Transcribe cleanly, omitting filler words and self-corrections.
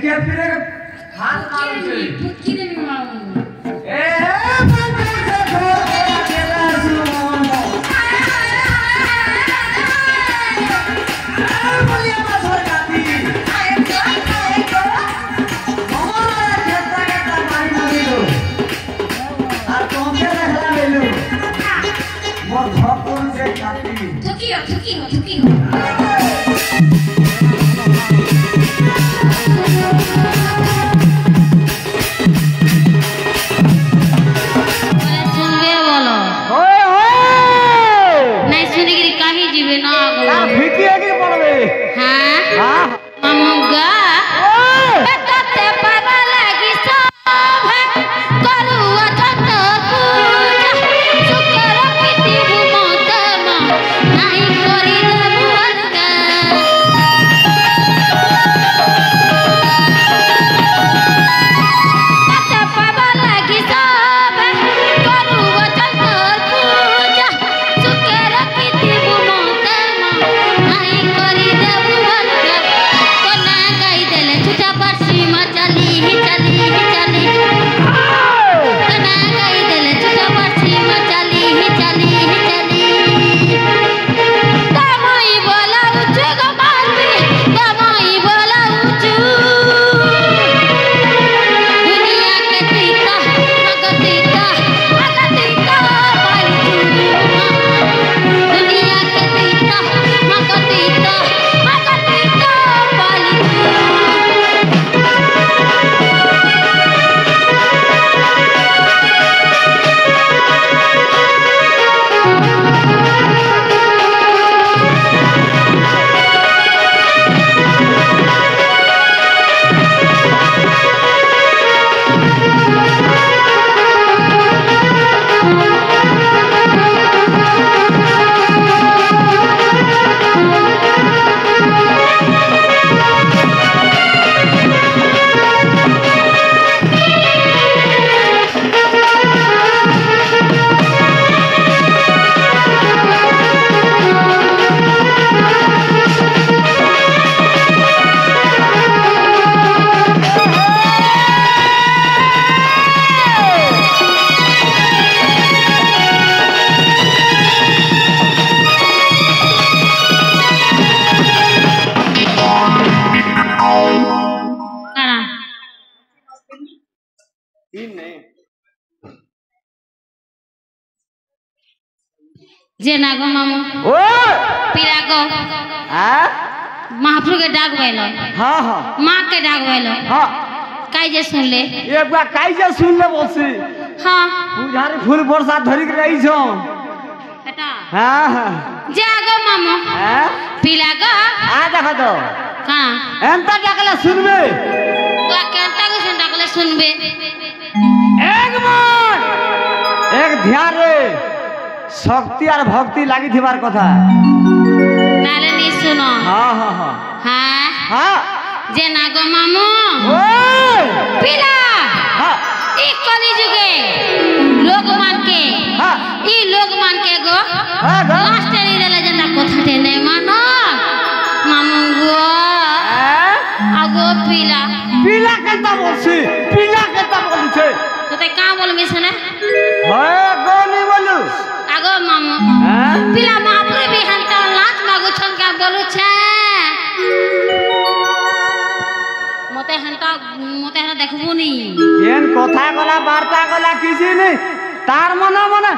के फिरे हाथ मारू छे फुटकी दे मारू ए बंदे से छोड़ केला सुमन बोलिया बस हो जाती हमारा खेता के तबाही मारिलो आ तुम के रखला लेलू मोर भपुन से खाती ठुकी हो जे नागो मामू ओ पिरागो महाप्रभु के डाक गइलो हां हां मां के डाक गइलो हां काई जे सुन ले एक बार काई जे सुन ले बसी हां पुजारी फूल बरसात धरि के रही छो बेटा हां हां जागो मामू हां पिरागो आ देखो तो का एंता डाकले सुनबे तो केंता के सुन डाकले सुनबे एक मन एक ध्यान रे शक्ति और भक्ति लागी थिबार कथा नाले नी सुनो हां हां हां हां हां जे नागो मामू ओए पिला हां ई कली जुगे लोग मान के हां ई लोग मान के गो हां गो मास्टर रे लेजेंडा कथाटे नै मानो मामू गो आगो पिला पिला केता बोलছি पिला केता बोलছে तो का बोलबे सुने हाय गो नहीं बोलू आगो मामू हां पिला महापुर भी हंता लाच मागो छन का बोलू छे मते हंता देखबो नी एन কথা গলা বার্তা গলা কিছু নেই তার মনে মনে